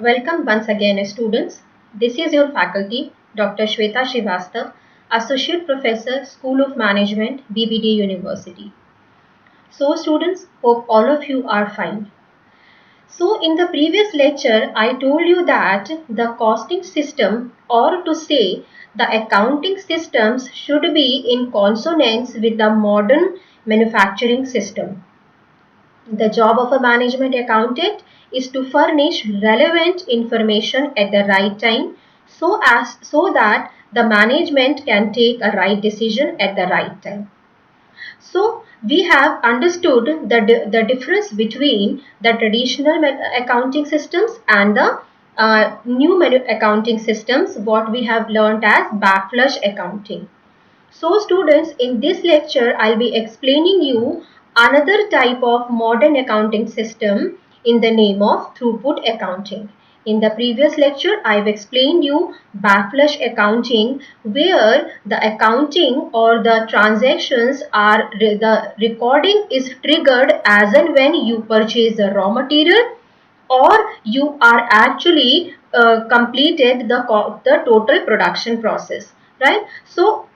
Welcome once again, students. This is your faculty, Dr. Shweta Srivastava, Associate Professor, School of Management, BBD University. So, students, hope all of you are fine. So, in the previous lecture, I told you that the costing system, or to say the accounting systems, should be in consonance with the modern manufacturing system. The job of a management accountant is to furnish relevant information at the right time so that the management can take a right decision at the right time. So we have understood the difference between the traditional accounting systems and the new accounting systems, what we have learned as backflush accounting. So students, in this lecture, I'll be explaining you another type of modern accounting system in the name of throughput accounting. In the previous lecture, I've explained you backflush accounting, where the accounting or the transactions are, the recording is triggered as and when you purchase the raw material or you are actually completed the total production process, right? So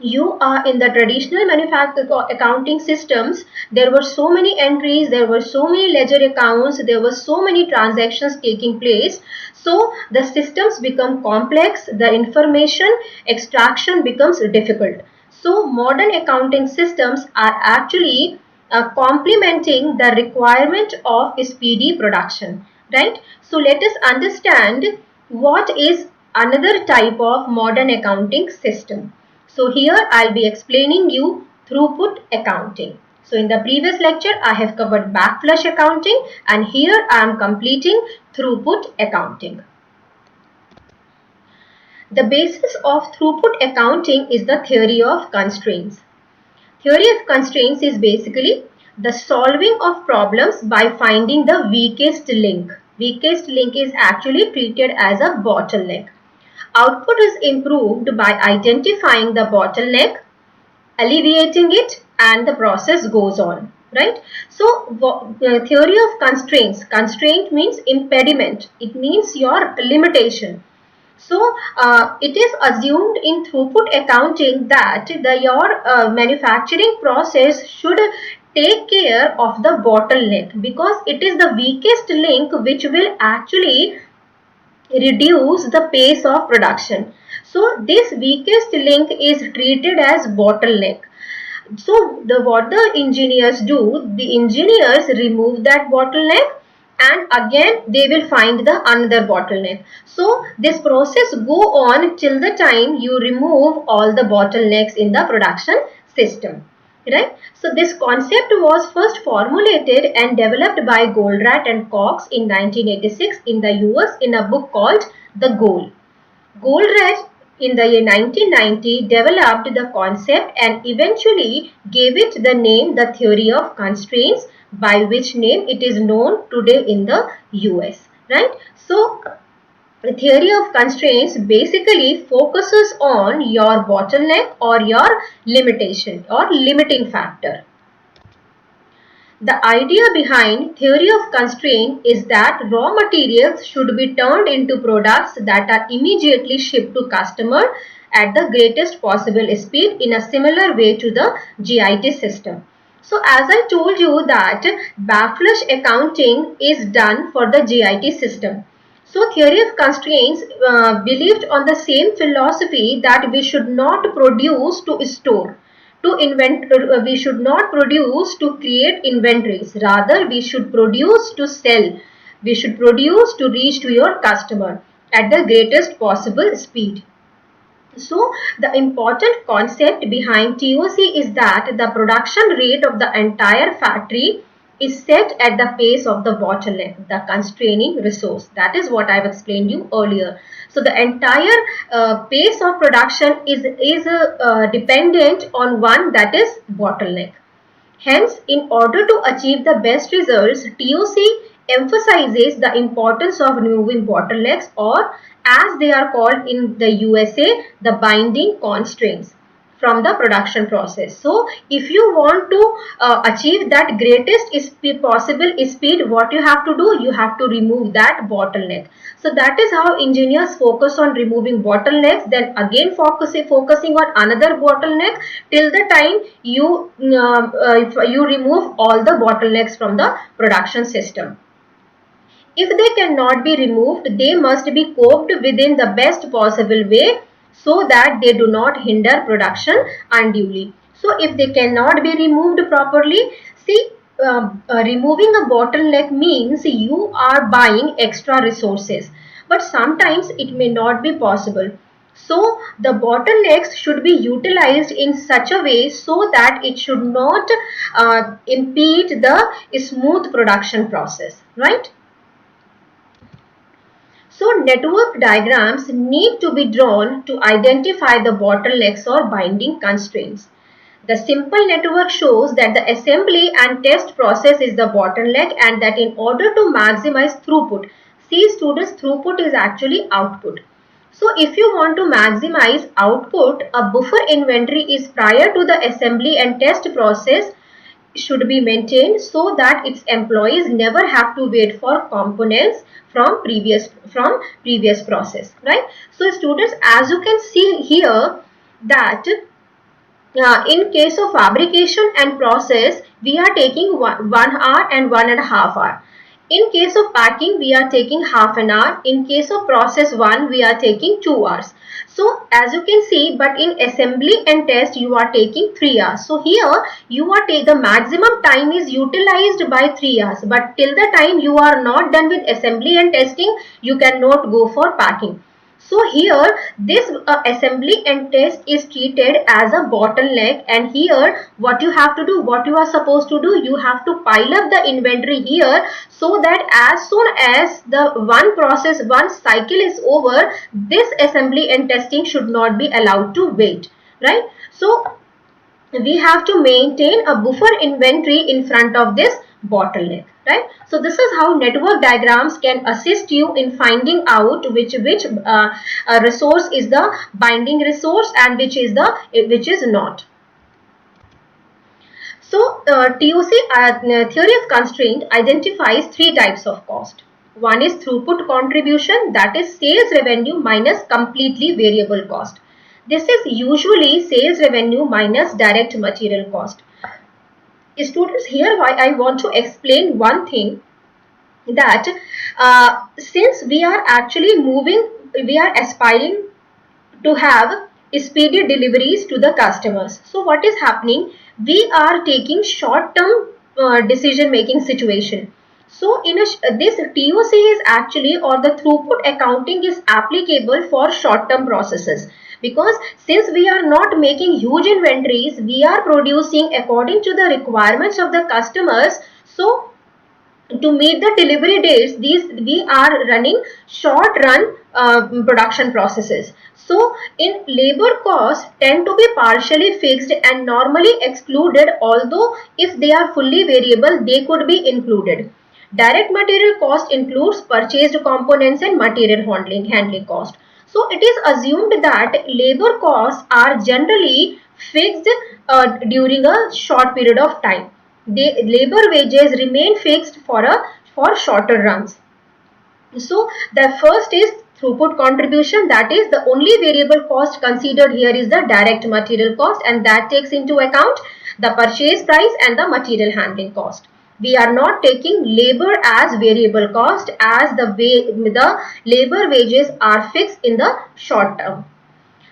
you are in the traditional manufacturing accounting systems, there were so many entries, there were so many ledger accounts, there were so many transactions taking place. So the systems become complex, the information extraction becomes difficult. So modern accounting systems are actually complementing the requirement of speedy production, right? So let us understand what is another type of modern accounting system. So here I'll be explaining you throughput accounting. So in the previous lecture I have covered backflush accounting, and here I am completing throughput accounting. The basis of throughput accounting is the theory of constraints. Theory of constraints is basically the solving of problems by finding the weakest link. Weakest link is actually treated as a bottleneck. Output is improved by identifying the bottleneck, alleviating it, and the process goes on, right? So the theory of constraints, constraint means impediment, it means your limitation. So it is assumed in throughput accounting that your manufacturing process should take care of the bottleneck, because it is the weakest link which will actually reduce the pace of production. So this weakest link is treated as bottleneck. So what the engineers do, the engineers remove that bottleneck and again they will find the another bottleneck. So this process go on till the time you remove all the bottlenecks in the production system, right? So this concept was first formulated and developed by Goldratt and Cox in 1986 in the US in a book called The Goal. Goldratt in the year 1990 developed the concept and eventually gave it the name the theory of constraints, by which name it is known today in the US, right? So the theory of constraints basically focuses on your bottleneck or your limitation or limiting factor. The idea behind theory of constraint is that raw materials should be turned into products that are immediately shipped to customer at the greatest possible speed in a similar way to the GIT system. So as I told you that backflush accounting is done for the GIT system. So theory of constraints believed on the same philosophy that we should not produce to store, to invent, we should not produce to create inventories, rather we should produce to sell, we should produce to reach to your customer at the greatest possible speed. So the important concept behind TOC is that the production rate of the entire factory is set at the pace of the bottleneck, the constraining resource. That is what I have explained you earlier. So the entire pace of production is dependent on one, that is bottleneck. Hence, in order to achieve the best results, TOC emphasizes the importance of removing bottlenecks, or as they are called in the USA, the binding constraints. from the production process. So if you want to achieve that greatest possible speed, what you have to do, you have to remove that bottleneck. So that is how engineers focus on removing bottlenecks, then again focusing on another bottleneck till the time you remove all the bottlenecks from the production system. If they cannot be removed, they must be coped within the best possible way so that they do not hinder production unduly. So if they cannot be removed properly, see, removing a bottleneck means you are buying extra resources, but sometimes it may not be possible. So the bottlenecks should be utilized in such a way so that it should not impede the smooth production process, right? So network diagrams need to be drawn to identify the bottlenecks or binding constraints. The simple network shows that the assembly and test process is the bottleneck, and that in order to maximize throughput, see students, throughput is actually output. So if you want to maximize output, a buffer inventory is prior to the assembly and test process should be maintained so that its employees never have to wait for components from previous process, right? So students, as you can see here, that in case of fabrication and process, we are taking 1 hour and 1.5 hours. In case of packing, we are taking half an hour. In case of process 1, we are taking 2 hours. So as you can see, but in assembly and test, you are taking 3 hours. So here you are the maximum time is utilized by 3 hours. But till the time you are not done with assembly and testing, you cannot go for packing. So here this assembly and test is treated as a bottleneck, and here what you have to do, what you are supposed to do, you have to pile up the inventory here so that as soon as the one cycle is over, this assembly and testing should not be allowed to wait, right? So we have to maintain a buffer inventory in front of this bottleneck, right? So this is how network diagrams can assist you in finding out which resource is the binding resource and which is not. So TOC, theory of constraint, identifies 3 types of cost. One is throughput contribution, that is sales revenue minus completely variable cost. This is usually sales revenue minus direct material cost. Students, here why I want to explain one thing, that since we are actually we are aspiring to have speedy deliveries to the customers. So what is happening? We are taking short-term decision making situation. So in this TOC is actually, or the throughput accounting is applicable for short-term processes, because since we are not making huge inventories, we are producing according to the requirements of the customers. So to meet the delivery dates, we are running short run production processes. So in labor costs tend to be partially fixed and normally excluded, although if they are fully variable, they could be included. Direct material cost includes purchased components and material handling cost. So it is assumed that labor costs are generally fixed during a short period of time. The labor wages remain fixed for shorter runs. So the first is throughput contribution, that is the only variable cost considered here is the direct material cost, and that takes into account the purchase price and the material handling cost. We are not taking labor as variable cost, as the labor wages are fixed in the short term.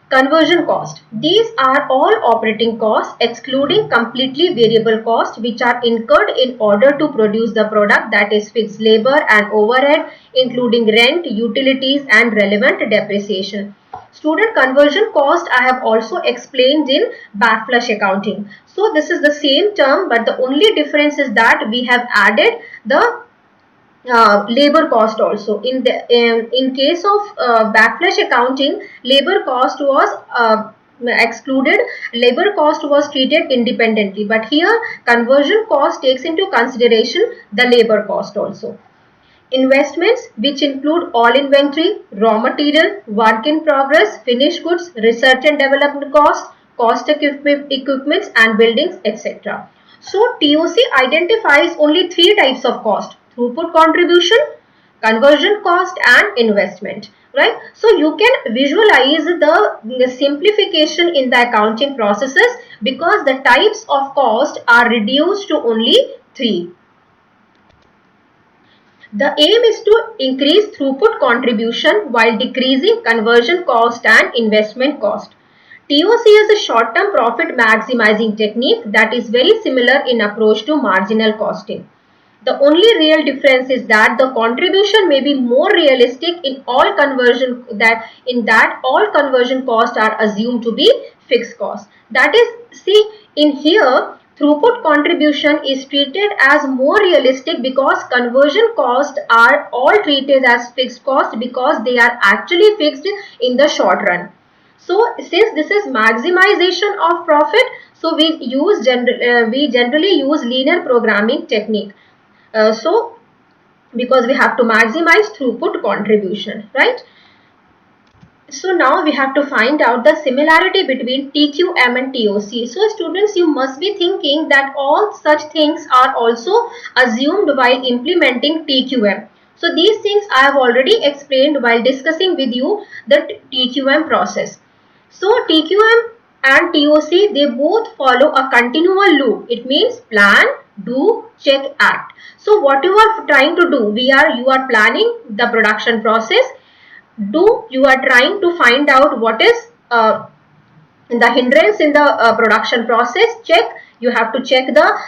Conversion cost. These are all operating costs excluding completely variable costs which are incurred in order to produce the product, that is fixed labor and overhead including rent, utilities and relevant depreciation. Student, conversion cost I have also explained in backflush accounting. So this is the same term, but the only difference is that we have added the labor cost also. In case of backflush accounting, labor cost was excluded, labor cost was treated independently, but here conversion cost takes into consideration the labor cost also. Investments, which include all inventory, raw material, work in progress, finished goods, research and development costs, cost equipments and buildings, etc. So TOC identifies only three types of cost: throughput contribution, conversion cost and investment, right? So you can visualize the simplification in the accounting processes because the types of cost are reduced to only three. The aim is to increase throughput contribution while decreasing conversion cost and investment cost. TOC is a short-term profit maximizing technique that is very similar in approach to marginal costing. The only real difference is that the contribution may be more realistic in all conversion all conversion costs are assumed to be fixed costs. That is, see in here throughput contribution is treated as more realistic because conversion costs are all treated as fixed costs because they are actually fixed in the short run. So since this is maximization of profit, so we generally use linear programming technique. Because we have to maximize throughput contribution, right? So now we have to find out the similarity between TQM and TOC. So students, you must be thinking that all such things are also assumed while implementing TQM. So these things I have already explained while discussing with you the TQM process. So TQM and TOC, they both follow a continual loop. It means plan, do, check, act. So what you are trying to do, you are planning the production process. Do, you are trying to find out what is the hindrance in the production process. Check, you have to check the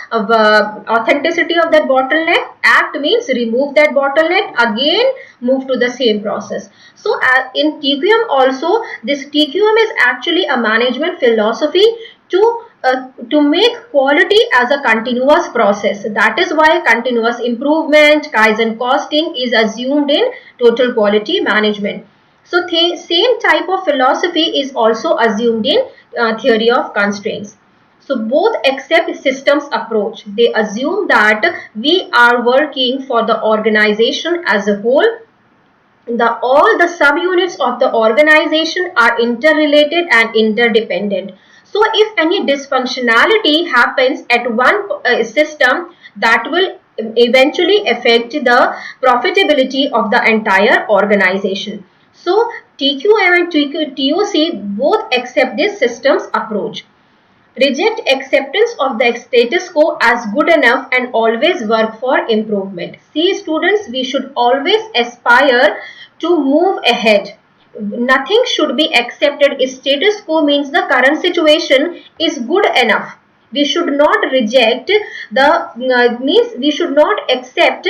authenticity of that bottleneck. Act means remove that bottleneck, again move to the same process. So in TQM also, this TQM is actually a management philosophy to make quality as a continuous process. That is why continuous improvement, Kaizen costing is assumed in total quality management. So same type of philosophy is also assumed in theory of constraints. So both accept systems approach. They assume that we are working for the organization as a whole. All the subunits of the organization are interrelated and interdependent. So if any dysfunctionality happens at one system, that will eventually affect the profitability of the entire organization. So TQM and TOC both accept this systems approach. Reject acceptance of the status quo as good enough and always work for improvement. See students, we should always aspire to move ahead. Nothing should be accepted. Status quo means the current situation is good enough. We should not reject we should not accept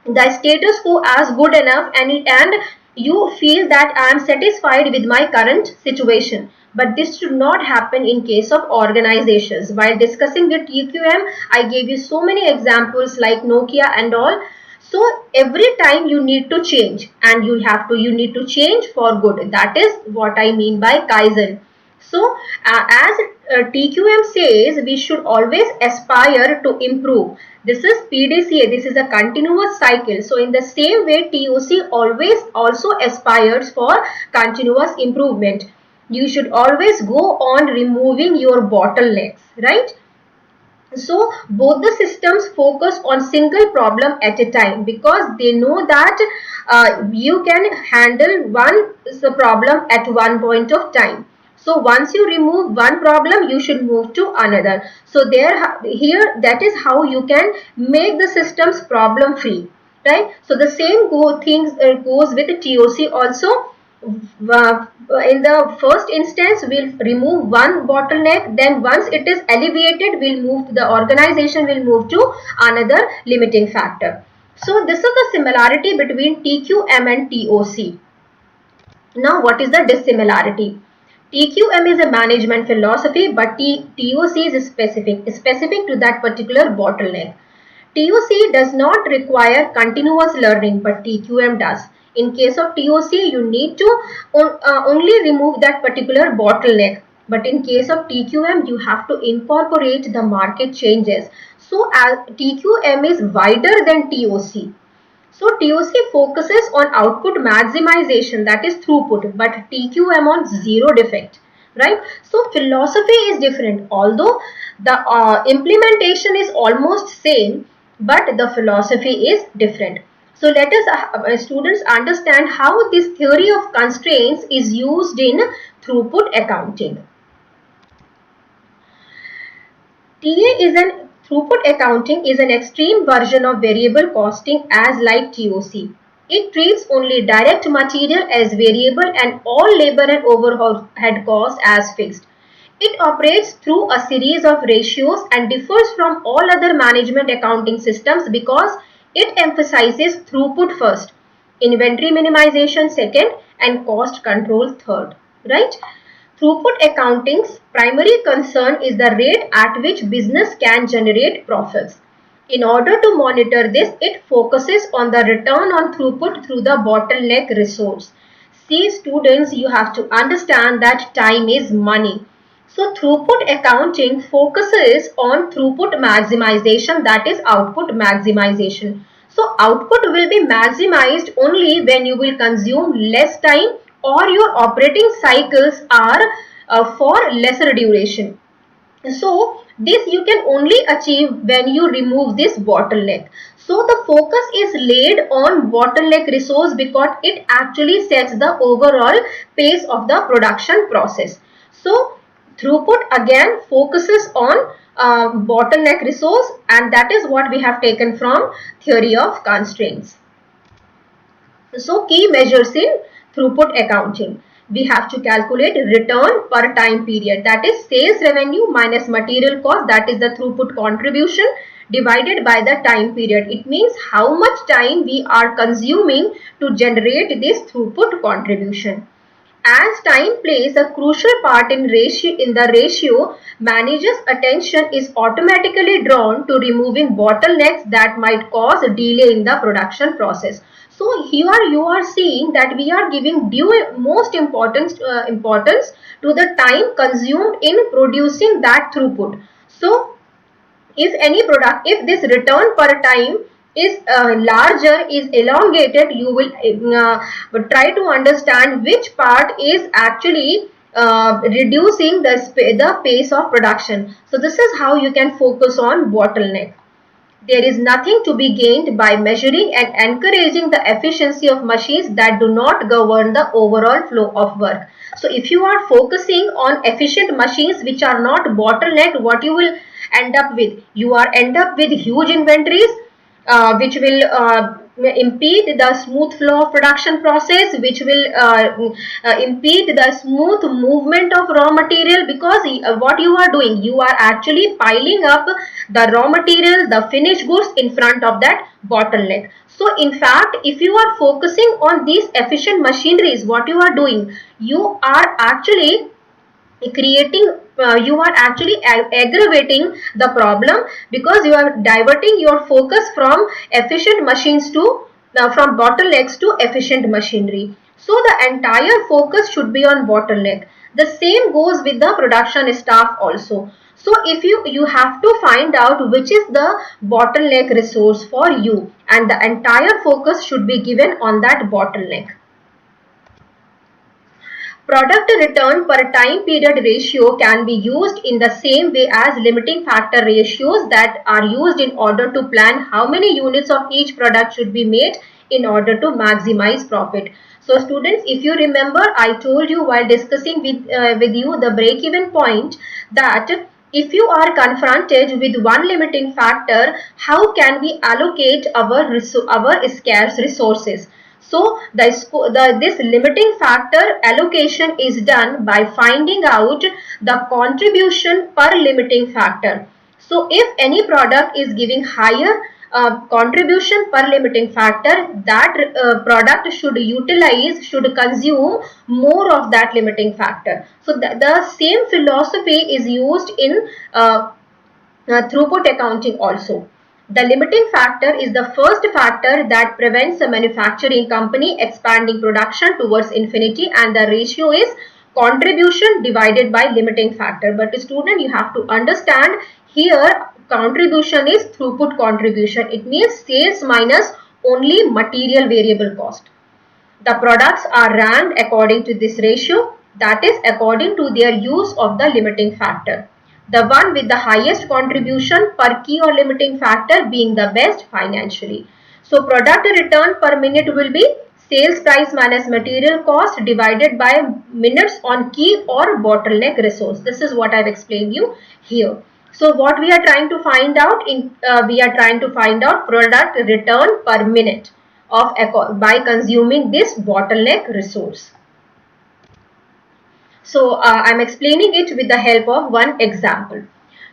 the status quo as good enough and you feel that I am satisfied with my current situation. But this should not happen in case of organizations. While discussing the TQM, I gave you so many examples like Nokia and all. So every time you need to change and you need to change for good. That is what I mean by Kaizen. So as TQM says, we should always aspire to improve. This is PDCA. This is a continuous cycle. So in the same way, TOC always also aspires for continuous improvement. You should always go on removing your bottlenecks, right? So both the systems focus on single problem at a time because they know that you can handle one problem at one point of time. So once you remove one problem, you should move to another. So here that is how you can make the systems problem free, right? So the same goes with the TOC also. In the first instance, we'll remove one bottleneck. Then once it is alleviated, the organization will move to another limiting factor. So this is the similarity between TQM and TOC. Now what is the dissimilarity? TQM is a management philosophy, but TOC is specific to that particular bottleneck. TOC does not require continuous learning, but TQM does. In case of TOC, you need to only remove that particular bottleneck. But in case of TQM, you have to incorporate the market changes. So TQM is wider than TOC. So TOC focuses on output maximization, that is throughput, but TQM on zero defect. right? So philosophy is different, although the implementation is almost same, but the philosophy is different. So let us students understand how this theory of constraints is used in throughput accounting. TA is an throughput accounting is an extreme version of variable costing as like TOC. It treats only direct material as variable and all labor and overhead costs as fixed. It operates through a series of ratios and differs from all other management accounting systems because it emphasizes throughput first, inventory minimization second, and cost control third, right? Throughput accounting's primary concern is the rate at which business can generate profits. In order to monitor this, it focuses on the return on throughput through the bottleneck resource. See students, you have to understand that time is money. So throughput accounting focuses on throughput maximization, that is output maximization. So output will be maximized only when you will consume less time or your operating cycles are for lesser duration. So this you can only achieve when you remove this bottleneck. So the focus is laid on bottleneck resource because it actually sets the overall pace of the production process. So throughput again focuses on bottleneck resource, and that is what we have taken from theory of constraints. So key measures in throughput accounting. We have to calculate return per time period, that is sales revenue minus material cost, that is the throughput contribution, divided by the time period. It means how much time we are consuming to generate this throughput contribution. As time plays a crucial part in the ratio, managers' attention is automatically drawn to removing bottlenecks that might cause a delay in the production process. So here you are seeing that we are giving due most importance to the time consumed in producing that throughput. So if this return per time is larger, is elongated, you will try to understand which part is actually reducing the pace of production. So this is how you can focus on bottleneck. There is nothing to be gained by measuring and encouraging the efficiency of machines that do not govern the overall flow of work. So if you are focusing on efficient machines which are not bottlenecked, what you will end up with? You are end up with huge inventories which will impede the smooth flow of production process, which will impede the smooth movement of raw material, because what you are doing, you are actually piling up the raw material, the finished goods in front of that bottleneck. So in fact, if you are focusing on these efficient machineries, what you are doing, you are actually creating you are actually aggravating the problem, because you are diverting your focus from efficient machines to from bottlenecks to efficient machinery. So the entire focus should be on bottleneck. The same goes with the production staff also. So if you have to find out which is the bottleneck resource for you, and the entire focus should be given on that bottleneck. Product return per time period ratio can be used in the same way as limiting factor ratios that are used in order to plan how many units of each product should be made in order to maximize profit. So students, if you remember, I told you while discussing with you the break-even point that if you are confronted with one limiting factor, how can we allocate our scarce resources? So this limiting factor allocation is done by finding out the contribution per limiting factor. So if any product is giving higher contribution per limiting factor, that product should consume more of that limiting factor. So the same philosophy is used in throughput accounting also. The limiting factor is the first factor that prevents a manufacturing company expanding production towards infinity, and the ratio is contribution divided by limiting factor. But student, you have to understand here contribution is throughput contribution. It means sales minus only material variable cost. The products are ranked according to this ratio. that is according to their use of the limiting factor. The one with the highest contribution per key or limiting factor being the best financially. So product return per minute will be sales price minus material cost divided by minutes on key or bottleneck resource. This is what I've explained you here. So what we are trying to find out we are trying to find out product return per minute of by consuming this bottleneck resource. So I'm explaining it with the help of one example.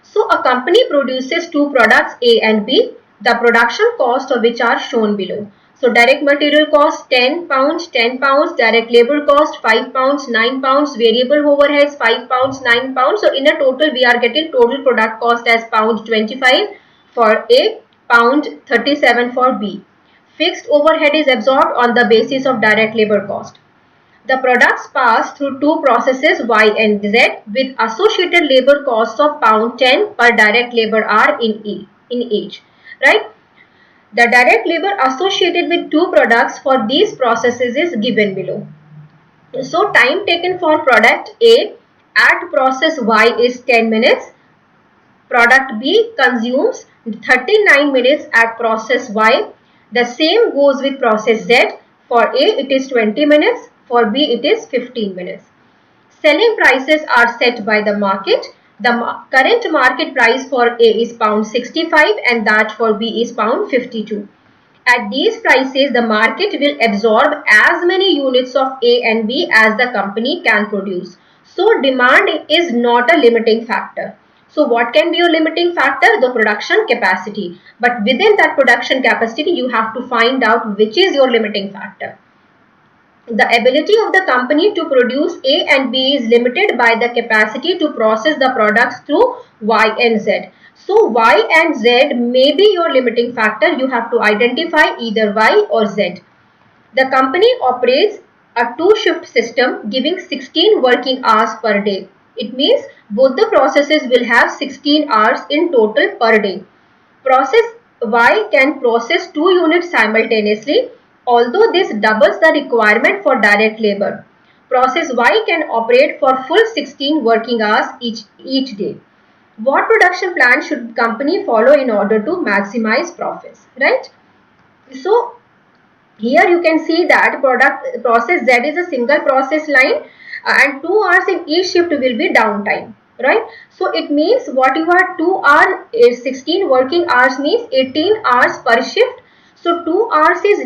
So a company produces two products A and B, the production cost of which are shown below. So direct material cost 10 pounds, 10 pounds, direct labor cost 5 pounds, 9 pounds, variable overheads 5 pounds, 9 pounds. So in a total we are getting total product cost as pound 25 for A, pound 37 for B. Fixed overhead is absorbed on the basis of direct labor cost. The products pass through two processes Y and Z with associated labor costs of pound 10 per direct labor hour in each, right? The direct labor associated with two products for these processes is given below. So time taken for product A at process Y is 10 minutes. Product B consumes 39 minutes at process Y. The same goes with process Z. For A it is 20 minutes. For B it is 15 minutes. Selling prices are set by the market. The current market price for A is pound 65 and that for B is pound 52. At these prices, the market will absorb as many units of A and B as the company can produce. So demand is not a limiting factor. So what can be your limiting factor? The production capacity. But within that production capacity, you have to find out which is your limiting factor. The ability of the company to produce A and B is limited by the capacity to process the products through Y and Z. So Y and Z may be your limiting factor. You have to identify either Y or Z. The company operates a two-shift system giving 16 working hours per day. It means both the processes will have 16 hours in total per day. Process Y can process 2 units simultaneously, although this doubles the requirement for direct labor. Process Y can operate for full 16 working hours each day. What production plan should company follow in order to maximize profits, right? So here you can see that process Z is a single process line and 2 hours in each shift will be downtime, right? So it means what you are 2 hours is 16 working hours means 18 hours per shift. So 2 hours is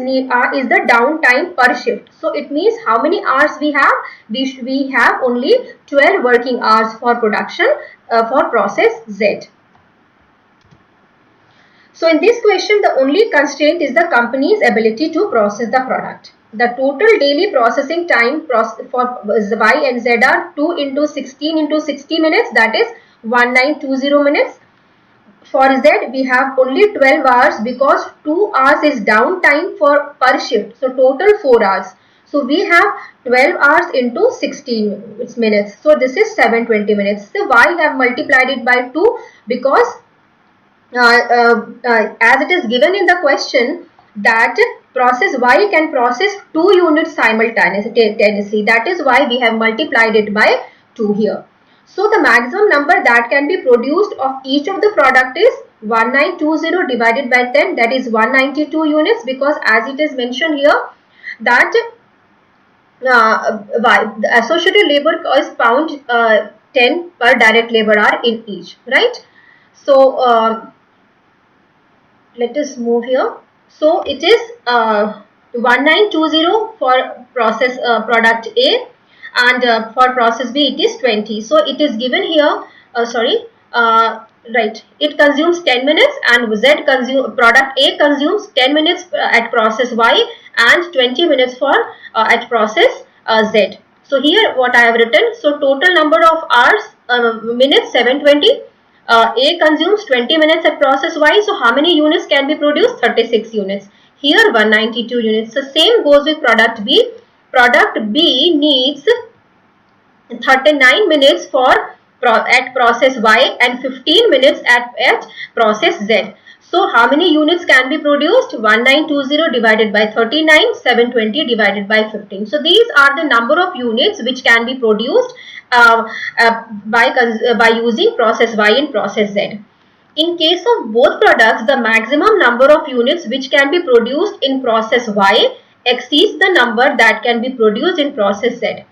the downtime per shift. So it means how many hours we have? We have only 12 working hours for production for process Z. So in this question, the only constraint is the company's ability to process the product. The total daily processing time for Y and Z are 2 into 16 into 60 minutes, that is 1920 minutes. For Z, we have only 12 hours because 2 hours is downtime for per shift. So total 4 hours. So we have 12 hours into 16 minutes. So this is 720 minutes. So why have multiplied it by 2? Because as it is given in the question that process Y can process 2 units simultaneously. That is why we have multiplied it by 2 here. So the maximum number that can be produced of each of the product is 1920 divided by 10, that is 192 units, because as it is mentioned here that the associated labor is pound 10 per direct labor hour in each, right? So let us move here. So it is 1920 for process product A, and for process B it is 20. So it is given here, right, it consumes 10 minutes and product A consumes 10 minutes at process Y and 20 minutes for at process Z. So here what I have written, so total number of hours, minutes 720. A consumes 20 minutes at process Y. So how many units can be produced? 36 units. Here 192 units. So same goes with product B. Product B needs 39 minutes for at process Y and 15 minutes at process Z. So how many units can be produced? 1920 divided by 39, 720 divided by 15. So these are the number of units which can be produced by using process Y and process Z. In case of both products, the maximum number of units which can be produced in process Y exceeds the number that can be produced in process Z.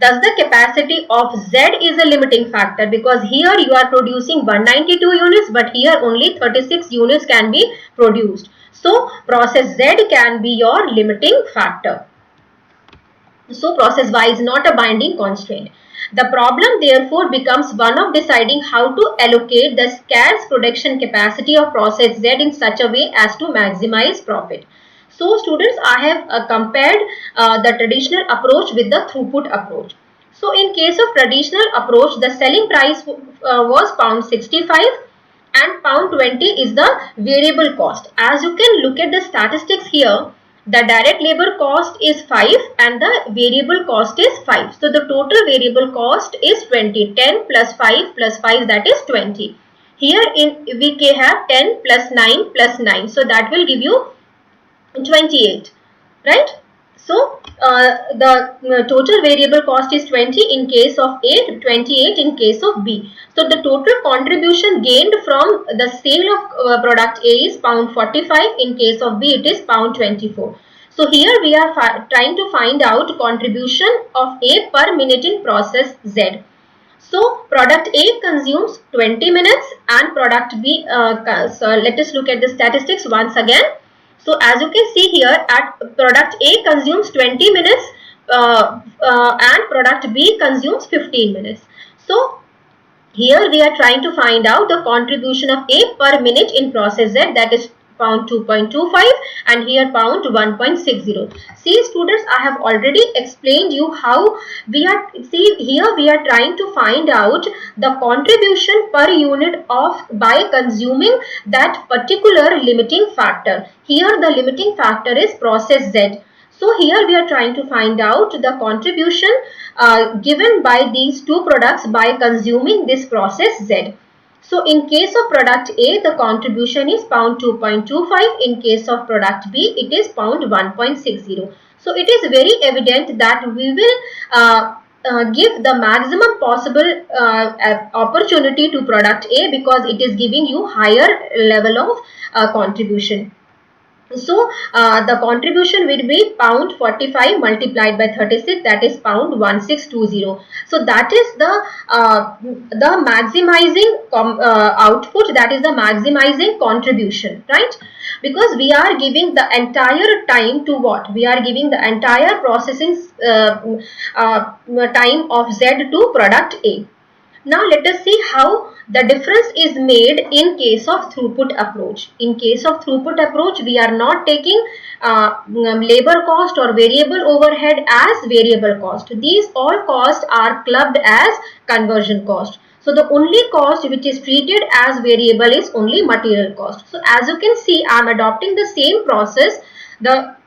Thus, the capacity of Z is a limiting factor, because here you are producing 192 units, but here only 36 units can be produced. So, process Z can be your limiting factor. So, process Y is not a binding constraint. The problem therefore becomes one of deciding how to allocate the scarce production capacity of process Z in such a way as to maximize profit. So students, I have compared the traditional approach with the throughput approach. So in case of traditional approach, the selling price was pound 65 and pound 20 is the variable cost. As you can look at the statistics here, the direct labor cost is 5 and the variable cost is 5. So the total variable cost is 20. 10 plus 5 plus 5, that is 20. Here in we have 10 plus 9 plus 9. So that will give you 28, right? So the total variable cost is 20 in case of A, 28 in case of B. So the total contribution gained from the sale of product A is pound 45. In case of B, it is pound 24. So here we are trying to find out contribution of A per minute in process Z. So product A consumes 20 minutes and product B, so let us look at the statistics once again. So as you can see here, at product A consumes 20 minutes and product B consumes 15 minutes. So here we are trying to find out the contribution of A per minute in process Z, that is pound 2.25 and here pound 1.60. See students, I have already explained you how we are, see here we are trying to find out the contribution per unit of by consuming that particular limiting factor. Here the limiting factor is process Z. So here we are trying to find out the contribution given by these two products by consuming this process Z. So in case of product A, the contribution is pound 2.25. In case of product B, it is pound 1.60. So it is very evident that we will give the maximum possible opportunity to product A, because it is giving you higher level of contribution. So the contribution will be pound 45 multiplied by 36, that is pound 1620. So that is the maximizing output, that is the maximizing contribution, right? Because we are giving the entire time to what? We are giving the entire processing time of Z to product A. Now let us see how the difference is made in case of throughput approach. In case of throughput approach, we are not taking labor cost or variable overhead as variable cost. These all costs are clubbed as conversion cost. So the only cost which is treated as variable is only material cost. So as you can see, I am adopting the same process. The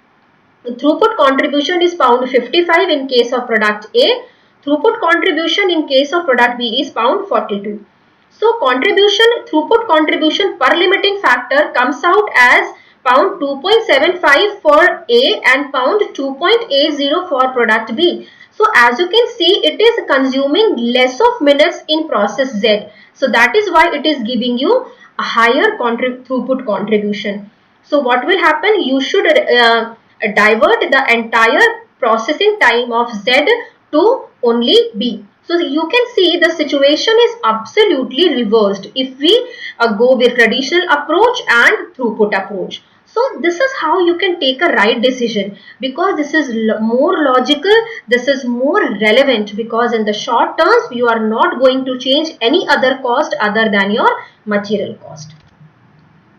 throughput contribution is pound 55 in case of product A. Throughput contribution in case of product B is pound 42. So throughput contribution per limiting factor comes out as pound 2.75 for A and pound 2.80 for product B. So as you can see, it is consuming less of minutes in process Z. So that is why it is giving you a higher throughput contribution. So what will happen? You should divert the entire processing time of Z to only B. So you can see the situation is absolutely reversed if we go with traditional approach and throughput approach. So this is how you can take a right decision, because this is more logical, this is more relevant, because in the short terms you are not going to change any other cost other than your material cost,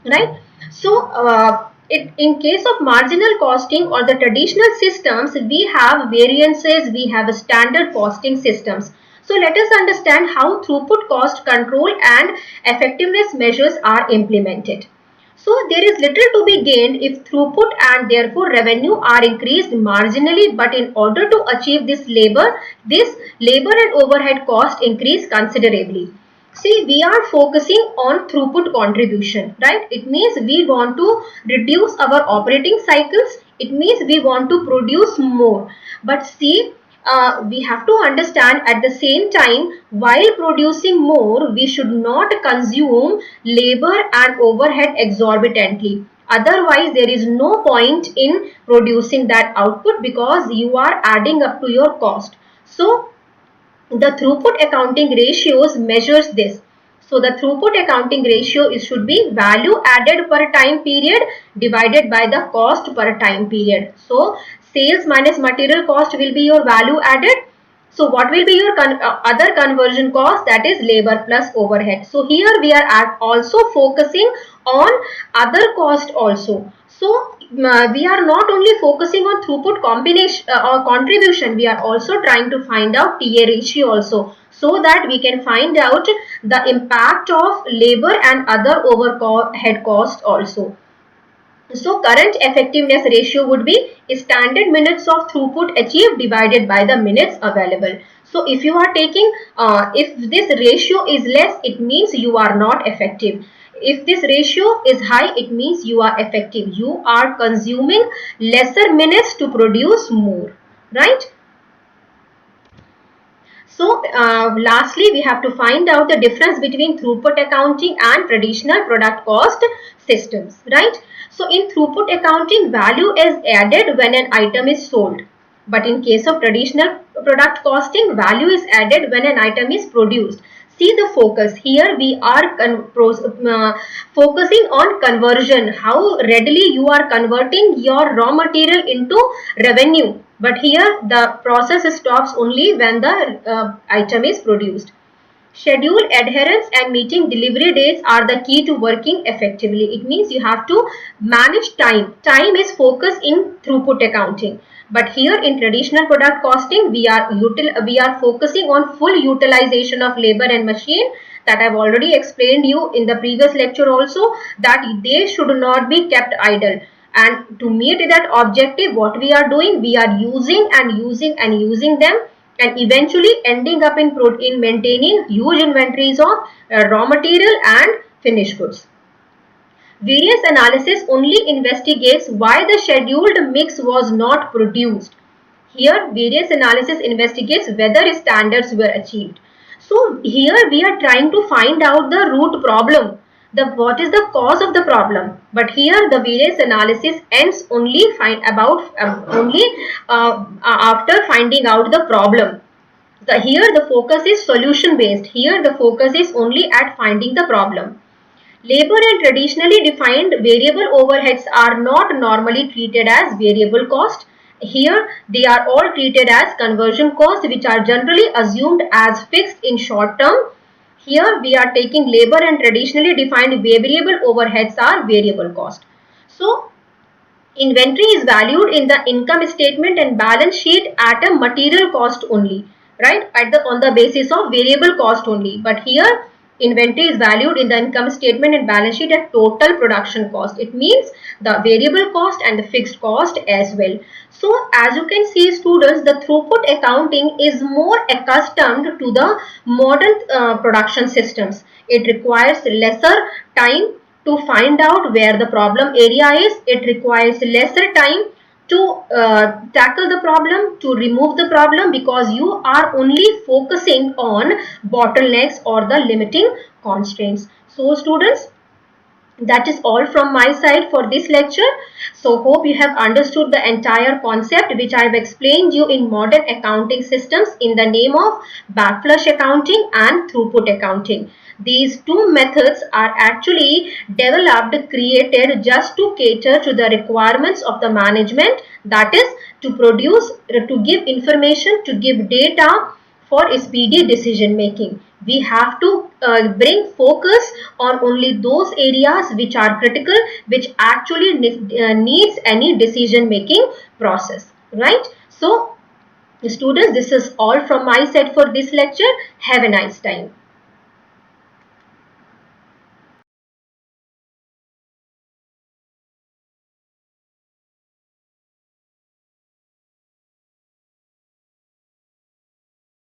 right? So in case of marginal costing or the traditional systems, we have variances, we have standard costing systems. So let us understand how throughput cost control and effectiveness measures are implemented. So there is little to be gained if throughput and therefore revenue are increased marginally, but in order to achieve this labor and overhead cost increase considerably. See, we are focusing on throughput contribution, right? It means we want to reduce our operating cycles. It means we want to produce more. But see, we have to understand at the same time, while producing more, we should not consume labor and overhead exorbitantly. Otherwise, there is no point in producing that output because you are adding up to your cost. So, the throughput accounting ratios measures this. So the throughput accounting ratio should be value added per time period divided by the cost per time period. So sales minus material cost will be your value added. So what will be your other conversion cost? That is labor plus overhead. So here we are also focusing on other cost also. So we are not only focusing on throughput combination or contribution, we are also trying to find out TA ratio also, so that we can find out the impact of labor and other overhead cost also. So current effectiveness ratio would be standard minutes of throughput achieved divided by the minutes available. So if you are taking, if this ratio is less, it means you are not effective. If this ratio is high, it means you are effective. You are consuming lesser minutes to produce more, right? So lastly, we have to find out the difference between throughput accounting and traditional product cost systems, right? So in throughput accounting, value is added when an item is sold. But in case of traditional product costing, value is added when an item is produced. See the focus. Here we are focusing on conversion, how readily you are converting your raw material into revenue. But here the process stops only when the item is produced. Schedule adherence and meeting delivery dates are the key to working effectively. It means you have to manage time. Time is focused in throughput accounting. But here in traditional product costing, we are focusing on full utilization of labor and machine, that I've already explained you in the previous lecture also, that they should not be kept idle. And to meet that objective, what we are doing, we are using them, and eventually ending up in maintaining huge inventories of raw material and finished goods. Variance analysis only investigates why the scheduled mix was not produced. Here, variance analysis investigates whether standards were achieved. So here we are trying to find out the root problem, what is the cause of the problem. But here the variance analysis ends only after finding out the problem. Here the focus is solution based. Here the focus is only at finding the problem. Labor and traditionally defined variable overheads are not normally treated as variable cost. Here they are all treated as conversion costs, which are generally assumed as fixed in short term. Here we are taking labor and traditionally defined variable overheads are variable cost. So inventory is valued in the income statement and balance sheet at a material cost only, right? On the basis of variable cost only. But here inventory is valued in the income statement and balance sheet at total production cost. It means the variable cost and the fixed cost as well. So as you can see, students, the throughput accounting is more accustomed to the modern production systems. It requires lesser time to find out where the problem area is. It requires lesser time to tackle the problem, to remove the problem, because you are only focusing on bottlenecks or the limiting constraints. So students, that is all from my side for this lecture. So hope you have understood the entire concept which I have explained you in modern accounting systems in the name of backflush accounting and throughput accounting. These two methods are actually developed, created just to cater to the requirements of the management, that is to produce, to give information, to give data for speedy decision making. We have to bring focus on only those areas which are critical, which actually needs any decision making process, right? So students, this is all from my side for this lecture. Have a nice time.